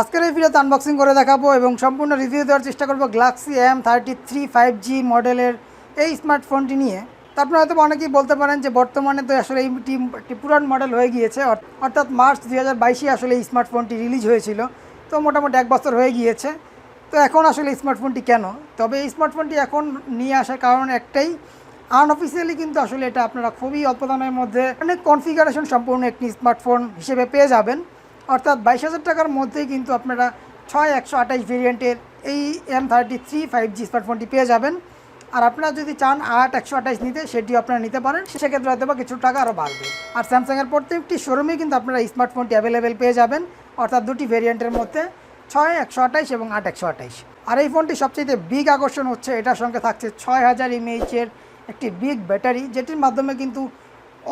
আজকের এই ভিডিওতে আনবক্সিং করে দেখাবো এবং সম্পূর্ণ রিভিউ দেওয়ার চেষ্টা করব গ্যালাক্সি M33 5G মডেলের এই স্মার্টফোনটি নিয়ে। তো আপনারা হয়তো অনেকেই বলতে পারেন যে বর্তমানে তো আসলে এইটি একটি পুরান মডেল হয়ে গিয়েছে, অর্থাৎ মার্চ 2022-এ আসলে এই স্মার্টফোনটি রিলিজ হয়েছিল। তো মোটামুটি 1 বছর হয়ে গিয়েছে। তো এখন আসলে স্মার্টফোনটি কেন, তবে এই স্মার্টফোনটি এখন নিয়ে আসার কারণ একটাই, আনঅফিসিয়ালি কিন্তু আসলে এটা আপনারা খুবই অল্প দামের মধ্যে অনেক কনফিগারেশন সম্পূর্ণ একটি স্মার্টফোন হিসেবে পেয়ে যাবেন। অর্থাৎ 22,000 টাকার মধ্যেই কিন্তু আপনারা 6128 ভেরিয়েন্টের এই M33 5G স্মার্টফোনটি পেয়ে যাবেন। আর আপনারা যদি চান 8128 নিতে, সেটিও আপনারা নিতে পারেন, সেক্ষেত্রে হয়তো বা কিছু টাকা আরও বাড়বে। আর স্যামসাংয়ের প্রত্যেকটি শোরুমেই কিন্তু আপনারা এই স্মার্টফোনটি অ্যাভেলেবেল পেয়ে যাবেন, অর্থাৎ দুটি ভেরিয়েন্টের মধ্যে 6128 এবং 8128। আর এই ফোনটি সবচেয়ে বিগ আকর্ষণ হচ্ছে এটার সঙ্গে থাকছে 6000 mAh-এর একটি বিগ ব্যাটারি, যেটির মাধ্যমে কিন্তু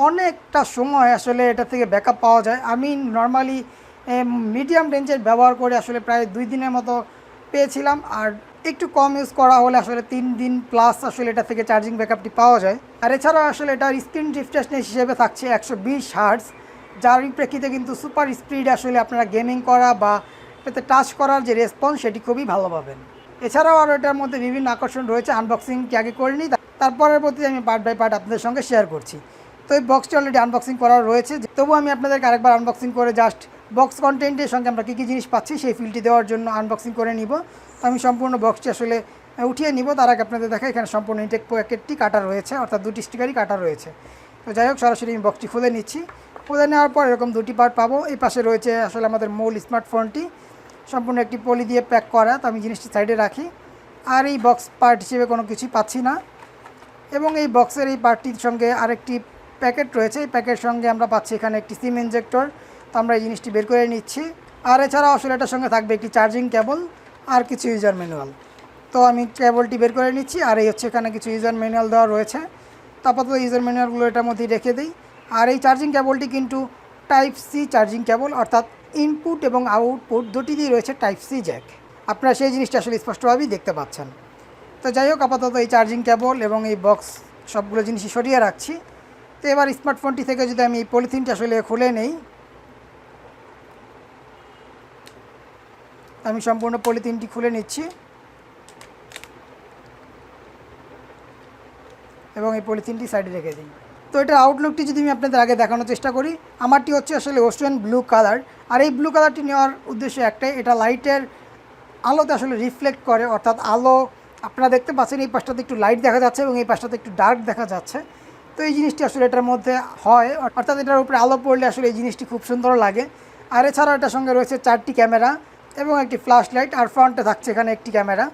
অনেকটা সময় আসলে এটা থেকে ব্যাকআপ পাওয়া যায়। আমি নর্মালি মিডিয়াম রেঞ্জের ব্যবহার করে আসলে প্রায় 2 দিনের মতো পেয়েছিলাম, আর একটু কম ইউজ করা হলে আসলে 3 দিন প্লাস আসলে এটা থেকে চার্জিং ব্যাকআপটি পাওয়া যায়। আর এছাড়াও আসলে এটার স্ক্রিন রিফ্রেশনেস হিসেবে থাকছে 120 হার্টজ, যার প্রেক্ষিতে কিন্তু সুপার স্পিড আসলে আপনারা গেমিং করা বা এটাতে টাচ করার যে রেসপন্স সেটি খুবই ভালো পাবেন। এছাড়াও আরও এটার মধ্যে বিভিন্ন আকর্ষণ রয়েছে, আনবক্সিংটি আগে করিনি, তারপরের প্রতি আমি পার্ট বাই পার্ট আপনাদের সঙ্গে শেয়ার করছি। তো এই বক্সটি অলরেডি আনবক্সিং করা রয়েছে, তবুও আমি আপনাদেরকে আরেকবার আনবক্সিং করে জাস্ট বক্স কন্টেন্টের সঙ্গে আমরা কী কী জিনিস পাচ্ছি সেই ফিলটি দেওয়ার জন্য আনবক্সিং করে নিব। তো আমি সম্পূর্ণ বক্সটি আসলে উঠিয়ে নিব, তার আগে আপনাদের দেখা এখানে সম্পূর্ণ ইনটেক প্যাকেটটি কাটা রয়েছে, অর্থাৎ দুটি স্টিকারই কাটা রয়েছে। তো যাই হোক, সরাসরি আমি বক্সটি খুলে নিচ্ছি। খুলে নেওয়ার পর এরকম দুটি পার্ট পাবো। এই পাশে রয়েছে আসলে আমাদের মূল স্মার্টফোনটি সম্পূর্ণ একটি পলি দিয়ে প্যাক করা, তো আমি জিনিসটি সাইডে রাখি। আর এই বক্স পার্ট হিসেবে কোনো কিছুই পাচ্ছি না। এবং এই বক্সের এই পার্টটির সঙ্গে আরেকটি প্যাকেট রয়েছে, এই প্যাকেটের সঙ্গে আমরা পাচ্ছি এখানে একটি সিম ইনজেক্টর, তো আমরা এই জিনিসটি বের করে নিচ্ছি। আর এছাড়াও আসলে এটার সঙ্গে থাকবে একটি চার্জিং কেবল আর কিছু ইউজার ম্যানুয়াল, তো আমি কেবলটি বের করে নিচ্ছি। আর এই হচ্ছে এখানে কিছু ইউজার ম্যানুয়াল দেওয়া রয়েছে, তো আপাতত ইউজার ম্যানুয়ালগুলো এটার মধ্যেই রেখে দিই। আর এই চার্জিং কেবলটি কিন্তু টাইপ সি চার্জিং কেবল, অর্থাৎ ইনপুট এবং আউটপুট দুটিতেই রয়েছে টাইপ সি জ্যাক, আপনারা সেই জিনিসটা আসলে স্পষ্টভাবেই দেখতে পাচ্ছেন। তো যাই হোক, আপাতত এই চার্জিং কেবল এবং এই বক্স সবগুলো জিনিসই সরিয়ে রাখছি। তো এবার স্মার্টফোনটি থেকে যদি আমি এই পলিথিনটি আসলে খুলে নেই, আমি সম্পূর্ণ পলিথিনটি খুলে নিচ্ছি এবং এই পলিথিনটি সাইডে রেখে দিই। তো এটার আউটলুকটি যদি আমি আপনাদের আগে দেখানোর চেষ্টা করি, আমারটি হচ্ছে আসলে ওশেন ব্লু কালার। আর এই ব্লু কালারটি নেওয়ার উদ্দেশ্য একটাই, এটা লাইটের আলোতে আসলে রিফ্লেক্ট করে, অর্থাৎ আলো আপনারা দেখতে পাচ্ছেন এই পাশটাতে একটু লাইট দেখা যাচ্ছে এবং এই পাশটাতে একটু ডার্ক দেখা যাচ্ছে। তো এই জিনিসটি আসলে এটার মধ্যে হয়, অর্থাৎ এটার উপরে আলো পড়লে আসলে এই জিনিসটি খুব সুন্দর লাগে। আর এছাড়াও এটার সঙ্গে রয়েছে 4টি ক্যামেরা এবং একটি ফ্ল্যাশ লাইট, আর ফ্রন্টে থাকছে এখানে একটি ক্যামেরা।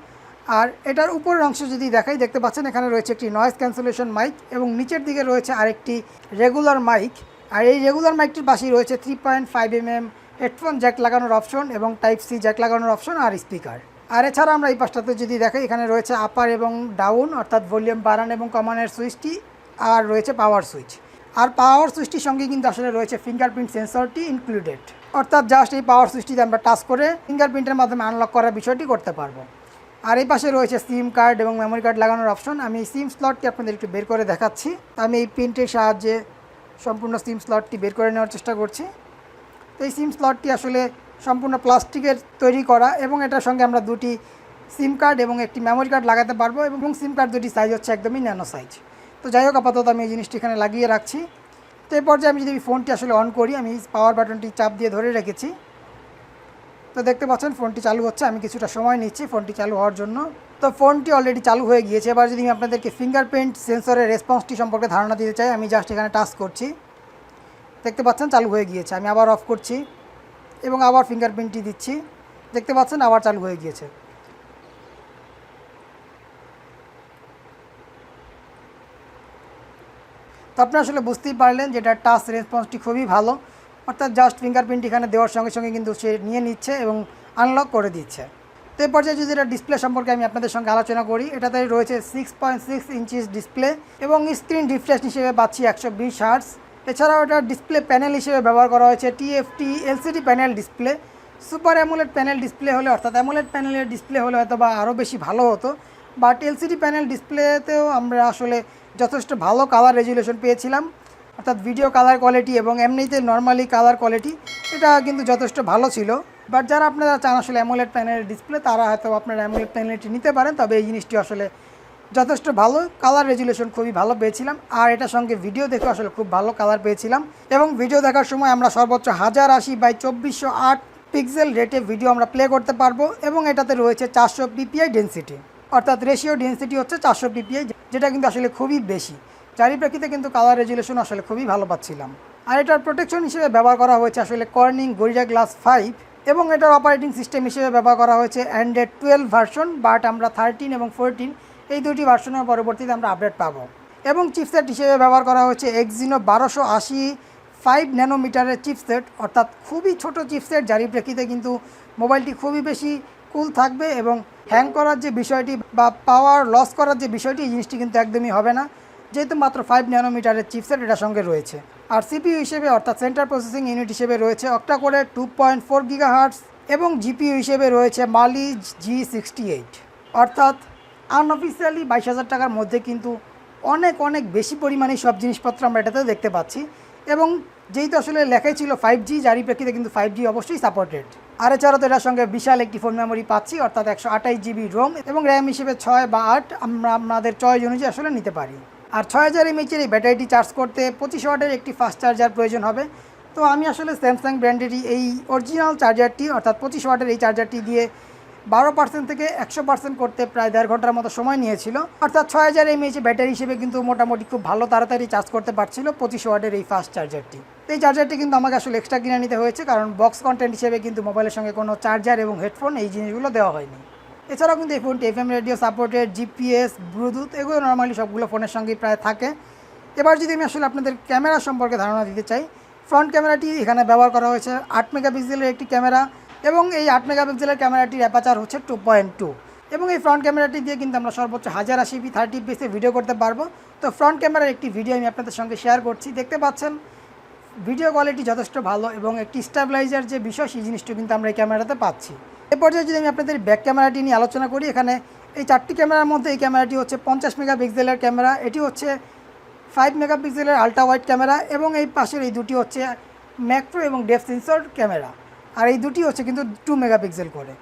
আর এটার উপরের অংশ যদি দেখাই, দেখতে পাচ্ছেন এখানে রয়েছে একটি নয়েজ ক্যান্সেলেশন মাইক এবং নিচের দিকে রয়েছে আরেকটি রেগুলার মাইক। আর এই রেগুলার মাইকটির পাশেই রয়েছে 3.5 mm হেডফোন জ্যাক লাগানোর অপশন এবং টাইপ সি জ্যাক লাগানোর অপশন আর স্পিকার। আর এছাড়া আমরা এই পাশটাতে যদি দেখাই, এখানে রয়েছে আপার এবং ডাউন, অর্থাৎ ভলিউম বাড়ানো এবং কমানোর সুইচটি, আর রয়েছে পাওয়ার সুইচ। আর পাওয়ার সুইচটির সঙ্গে কিন্তু আসলে রয়েছে ফিঙ্গারপ্রিন্ট সেন্সরটি ইনক্লুডেড, অর্থাৎ জাস্ট এই পাওয়ার সুইচটিতে আমরা টাচ করে ফিঙ্গারপ্রিন্টের মাধ্যমে আনলক করার বিষয়টি করতে পারবো। আর এই পাশে রয়েছে সিম কার্ড এবং মেমোরি কার্ড লাগানোর অপশন। আমি এই সিম স্লটটি আপনাদের একটু বের করে দেখাচ্ছি। আমি এই প্রিন্টের সাহায্যে সম্পূর্ণ সিম স্লটটি বের করে নেওয়ার চেষ্টা করছি। তো এই সিম স্লটটি আসলে সম্পূর্ণ প্লাস্টিকের তৈরি করা এবং এটার সঙ্গে আমরা দুটি সিম কার্ড এবং একটি মেমোরি কার্ড লাগাতে পারবো এবং সিম কার্ড দুটি সাইজ হচ্ছে একদমই ন্যানো সাইজ। তো যাই হোক, আপাতত আমি এই জিনিসটি এখানে লাগিয়ে রাখছি। তো এই পর্যায়ে আমি যদি ফোনটি আসলে অন করি, আমি পাওয়ার বাটনটি চাপ দিয়ে ধরে রেখেছি, তো দেখতে পাচ্ছেন ফোনটি চালু হচ্ছে। আমি কিছুটা সময় নিচ্ছি ফোনটি চালু হওয়ার জন্য। তো ফোনটি অলরেডি চালু হয়ে গিয়েছে। এবার যদি আমি আপনাদেরকে ফিঙ্গারপ্রিন্ট সেন্সরের রেসপন্সটি সম্পর্কে ধারণা দিতে চাই, আমি জাস্ট এখানে টাচ করছি, দেখতে পাচ্ছেন চালু হয়ে গিয়েছে। আমি আবার অফ করছি এবং আবার ফিঙ্গারপ্রিন্টটি দিচ্ছি, দেখতে পাচ্ছেন আবার চালু হয়ে গিয়েছে। তো আপনি আসলে বুঝতেই পারলেন যে এটার টাচ রেসপন্সটি খুবই ভালো, অর্থাৎ জাস্ট ফিঙ্গারপ্রিন্ট এখানে দেওয়ার সঙ্গে সঙ্গে কিন্তু সে নিয়ে নিচ্ছে এবং আনলক করে দিচ্ছে। তো এই পর্যায়ে যদি এটা ডিসপ্লে সম্পর্কে আমি আপনাদের সঙ্গে আলোচনা করি, এটাতে রয়েছে 6.6 ইঞ্চিস ডিসপ্লে এবং স্ক্রিন রিফ্রেশ হিসেবে পাচ্ছি 120 হার্টজ। এছাড়াও এটার ডিসপ্লে প্যানেল হিসেবে ব্যবহার করা হয়েছে TFT LCD panel display. Super AMOLED panel display হলে, অর্থাৎ অ্যামোলেড প্যানেলের ডিসপ্লে হলে হয়তো বা আরও বেশি ভালো হতো, বাট এলসিডি প্যানেল ডিসপ্লেতেও আমরা আসলে যথেষ্ট ভালো কালার রেজুলেশন পেয়েছিলাম, অর্থাৎ ভিডিও কালার কোয়ালিটি এবং এমনিতে নর্মালি কালার কোয়ালিটি এটা কিন্তু যথেষ্ট ভালো ছিল। বাট যারা আপনারা চান আসলে অ্যামোলেড প্যানেলের ডিসপ্লে তারা হয়তো আপনারা অ্যামোলেড প্যানেলটি নিতে পারেন, তবে এই জিনিসটি আসলে যথেষ্ট ভালো, কালার রেজুলেশন খুবই ভালো পেয়েছিলাম, আর এটার সঙ্গে ভিডিও দেখে আসলে খুব ভালো কালার পেয়েছিলাম। এবং ভিডিও দেখার সময় আমরা সর্বোচ্চ 1080x2408 পিক্সেল রেটে ভিডিও আমরা প্লে করতে পারবো, এবং এটাতে রয়েছে 400 ppi ডেন্সিটি, অর্থাৎ রেশিও ডেন্সিটি হচ্ছে 400 ppi, যেটা কিন্তু আসলে খুবই বেশি, যারই প্রেক্ষিতে কিন্তু কালার রেজুলেশন আসলে খুবই ভালো পাচ্ছিলাম। আর এটার প্রোটেকশন হিসেবে ব্যবহার করা হয়েছে আসলে কর্নিং গরিলা গ্লাস 5, এবং এটার অপারেটিং সিস্টেম হিসেবে ব্যবহার করা হয়েছে অ্যান্ড্রয়েড 12 ভার্সন, বাট আমরা 13 এবং 14 এই দুটি ভার্সনের পরবর্তীতে আমরা আপডেট পাবো। এবং চিপসেট হিসেবে ব্যবহার করা হয়েছে Exynos 1280 5 ন্যানোমিটারের চিপসেট, অর্থাৎ খুবই ছোট চিপসেট, যারই প্রেক্ষিতে কিন্তু মোবাইলটি খুবই বেশি কুল থাকবে, এবং হ্যাং করার যে বিষয়টি বা পাওয়ার লস করার যে বিষয়টি, এই জিনিসটি কিন্তু একদমই হবে না, যেহেতু মাত্র 5 ন্যানোমিটারের চিপসেট এটার সঙ্গে রয়েছে। আর সিপিইউ হিসেবে অর্থাৎ সেন্ট্রাল প্রসেসিং ইউনিট হিসেবে রয়েছে অক্টা-কোরের 2.4 গিগাহার্টজ, এবং জিপিইউ হিসেবে রয়েছে মালি G68, অর্থাৎ আনঅফিসিয়ালি 22,000 টাকার মধ্যে কিন্তু অনেক বেশি পরিমাণে সব জিনিসপত্র আমরা এটাতে দেখতে পাচ্ছি। এবং যেহেতু আসলে লেখাই ছিল 5G, যারই প্রেক্ষিতে কিন্তু 5G অবশ্যই সাপোর্টেড। আর এছাড়াও তো এটার সঙ্গে বিশাল একটি ফোন মেমোরি পাচ্ছি, অর্থাৎ 128 GB রোম, এবং র্যাম হিসেবে 6 বা 8 আমরা আপনাদের চয়েস অনুযায়ী আসলে নিতে পারি। আর 6000 mAh এই ব্যাটারিটি চার্জ করতে 25 ওয়াটের একটি ফাস্ট চার্জার প্রয়োজন হবে। তো আমি আসলে স্যামসাং ব্র্যান্ডেরই এই অরিজিনাল চার্জারটি, অর্থাৎ 25 ওয়াটের এই চার্জারটি দিয়ে 12% থেকে 100% করতে প্রায় 1.5 ঘন্টার মতো সময় নিয়েছিল, অর্থাৎ 6000 mAh ব্যাটারি হিসেবে কিন্তু মোটামুটি খুব ভালো তাড়াতাড়ি চার্জ করতে পারছিল 25 ওয়াটের এই ফাস্ট চার্জারটি। এই চার্জারটি কিন্তু আমাকে আসলে এক্সট্রা কিনে নিতে হয়েছে, কারণ বক্স কন্টেন্ট হিসেবে কিন্তু মোবাইলের সঙ্গে কোনো চার্জার এবং হেডফোন এই জিনিসগুলো দেওয়া হয়নি। এছাড়াও কিন্তু এই ফোনটি FM radio supported, GPS, Bluetooth এগুলো নর্মালি সবগুলো ফোনের সঙ্গেই প্রায় থাকে। এবার যদি আমি আসলে আপনাদের ক্যামেরা সম্পর্কে ধারণা দিতে চাই, ফ্রন্ট ক্যামেরাটি এখানে ব্যবহার করা হয়েছে 8 মেগাপিক্সেলের একটি ক্যামেরা, এবং এই 8 মেগাপিক্সেলের ক্যামেরাটির অ্যাপাচার হচ্ছে 2.2, এবং এই ফ্রন্ট ক্যামেরাটি দিয়ে কিন্তু আমরা সর্বোচ্চ 1080p 30fps ভিডিও করতে পারবো। তো ফ্রন্ট ক্যামেরার একটি ভিডিও আমি আপনাদের সঙ্গে শেয়ার করছি, দেখতে পাচ্ছেন ভিডিও কোয়ালিটি যথেষ্ট ভালো, এবং একটি স্টেবিলাইজার যে বিষয় সেই জিনিসটি কিন্তু আমরা এই ক্যামেরাতে পাচ্ছি। এ পর্যায়ে যদি আমি আপনাদের ব্যাক ক্যামেরাটি নিয়ে আলোচনা করি, এখানে এই 4টি ক্যামেরার মধ্যে এই ক্যামেরাটি হচ্ছে 50 মেগাপিক্সেলের ক্যামেরা, এটি হচ্ছে 5 মেগাপিক্সেলের আলট্রা ওয়াইড ক্যামেরা, এবং এই পাশের এই দুটি হচ্ছে ম্যাক্রো এবং ডেপথ সেন্সর ক্যামেরা, আর এই দুটি হচ্ছে কিন্তু 2 মেগাপিক্সেল করে।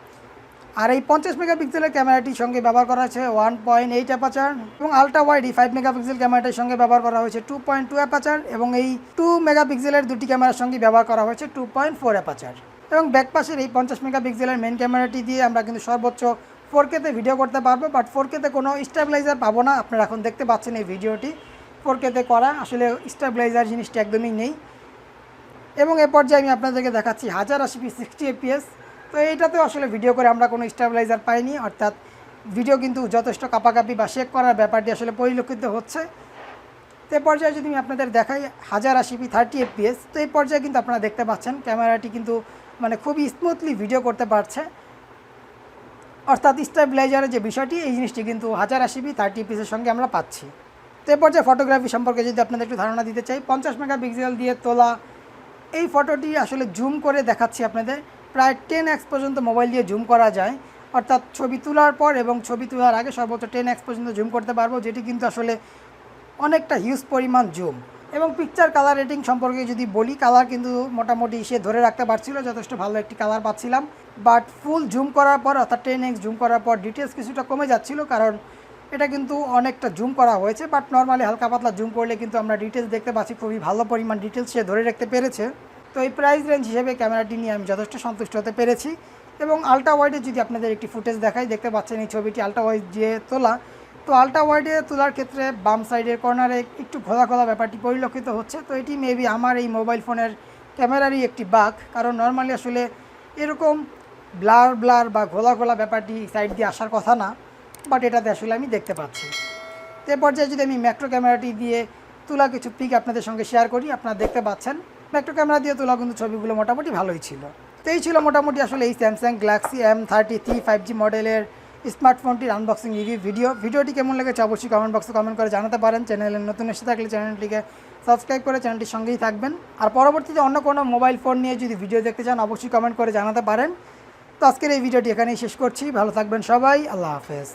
আর এই 50 মেগাপিক্সেলের ক্যামেরাটির সঙ্গে ব্যবহার করা হয়েছে 1.8 অ্যাপাচার, এবং আলট্রা ওয়াইড এই 5 মেগাপিক্সেল ক্যামেরাটির সঙ্গে ব্যবহার করা হয়েছে 2.2 অ্যাপাচার, এবং এই 2 মেগাপিক্সেলের দুটি ক্যামেরার সঙ্গে ব্যবহার করা হয়েছে 2.4 অ্যাপাচার। এবং ব্যাক পাশের এই 50 মেগাপিক্সেলের মেন ক্যামেরাটি দিয়ে আমরা কিন্তু সর্বোচ্চ 4K-তে ভিডিও করতে পারবো, বাট 4K-তে কোনো স্টেবিলাইজার পাবো না। আপনারা এখন দেখতে পাচ্ছেন এই ভিডিওটি 4K-তে করা, আসলে স্টেবিলাইজার জিনিসটি একদমই নেই। এবং এ পর্যায়ে আমি আপনাদেরকে দেখাচ্ছি 1080p 60fps। তো এইটাতেও আসলে ভিডিও করে আমরা কোনো স্টেবিলাইজার পাইনি, অর্থাৎ ভিডিও কিন্তু যথেষ্ট কাপাকাপি বা শেক করার ব্যাপারটি আসলে পরিলক্ষিত হচ্ছে। তো এই পর্যায়ে যদি আমি আপনাদের দেখাই 1080p 30fps, তো এই পর্যায়ে কিন্তু আপনারা দেখতে পাচ্ছেন ক্যামেরাটি কিন্তু মানে খুবই স্মুথলি ভিডিও করতে পারছে, অর্থাৎ স্টেবিলাইজারের যে বিষয়টি এই জিনিসটি কিন্তু 1080p 30fps এর সঙ্গে আমরা পাচ্ছি। তো এই পর্যায়ে ফটোগ্রাফি সম্পর্কে যদি আপনাদের একটু ধারণা দিতে চাই, 50 মেগাপিক্সেল দিয়ে তোলা এই ফটোটি আসলে জুম করে দেখাচ্ছি আপনাদের, প্রায় 10x পর্যন্ত মোবাইল দিয়ে জুম করা যায়, অর্থাৎ ছবি তোলার পর এবং ছবি তোলার আগে সর্বোচ্চ 10x পর্যন্ত জুম করতে পারবো, যেটি কিন্তু আসলে অনেকটা হিউজ পরিমাণ জুম। এবং পিকচার কালার রেটিং সম্পর্কে যদি বলি, কালার কিন্তু মোটামুটি সে ধরে রাখতে পারছিল, যথেষ্ট ভালো একটি কালার পাচ্ছিলাম, বাট ফুল জুম করার পর অর্থাৎ 10x জুম করার পর ডিটেলস কিছুটা কমে যাচ্ছিল, কারণ এটা কিন্তু অনেকটা জুম করা হয়েছে, বাট নর্মালি হালকা পাতলা জুম করলে কিন্তু আমরা ডিটেলস দেখতে পাচ্ছি, খুবই ভালো পরিমাণ ডিটেলস সে ধরে রাখতে পেরেছে। তো এই প্রাইস রেঞ্জ হিসেবে ক্যামেরাটি নিয়ে আমি যথেষ্ট সন্তুষ্ট হতে পেরেছি। এবং আলট্রা ওয়াইডে যদি আপনাদের একটি ফুটেজ দেখাই, দেখতে পাচ্ছেন এই ছবিটি আলট্রা ওয়াইড দিয়ে তোলা। তো আলট্রা ওয়াইডে তোলার ক্ষেত্রে বাম সাইডের কর্নারে একটু ঘোলা ব্যাপারটি পরিলক্ষিত হচ্ছে। তো এটি মেবি আমার এই মোবাইল ফোনের ক্যামেরারই একটি বাগ, কারণ নর্মালি আসলে এরকম ব্লার বা ঘোলা ব্যাপারটি সাইড দিয়ে আসার কথা না, বাট এটাতে আসলে আমি দেখতে পাচ্ছি। তো এ পর্যায়ে যদি আমি ম্যাক্রো ক্যামেরাটি দিয়ে তোলা কিছু পিক আপনাদের সঙ্গে শেয়ার করি, আপনারা দেখতে পাচ্ছেন ম্যাক্রো ক্যামেরা দিয়ে তোলা কিন্তু ছবিগুলো মোটামুটি ভালোই ছিল। তো এই ছিল মোটামুটি আসলে এই স্যামসাং গ্যালাক্সি M33 5G মডেলের স্মার্টফোনটির আনবক্সিং রিভিউ ভিডিওটি কেমন লেগেছে অবশ্যই কমেন্ট বক্সে কমেন্ট করে জানাতে পারেন। চ্যানেলে নতুন এসে থাকলে চ্যানেলটিকে সাবস্ক্রাইব করে চ্যানেলটির সঙ্গেই থাকবেন। আর পরবর্তীতে অন্য কোনো মোবাইল ফোন নিয়ে যদি ভিডিও দেখতে চান অবশ্যই কমেন্ট করে জানাতে পারেন। তো আজকের এই ভিডিওটি এখানেই শেষ করছি। ভালো থাকবেন সবাই, আল্লাহ হাফেজ।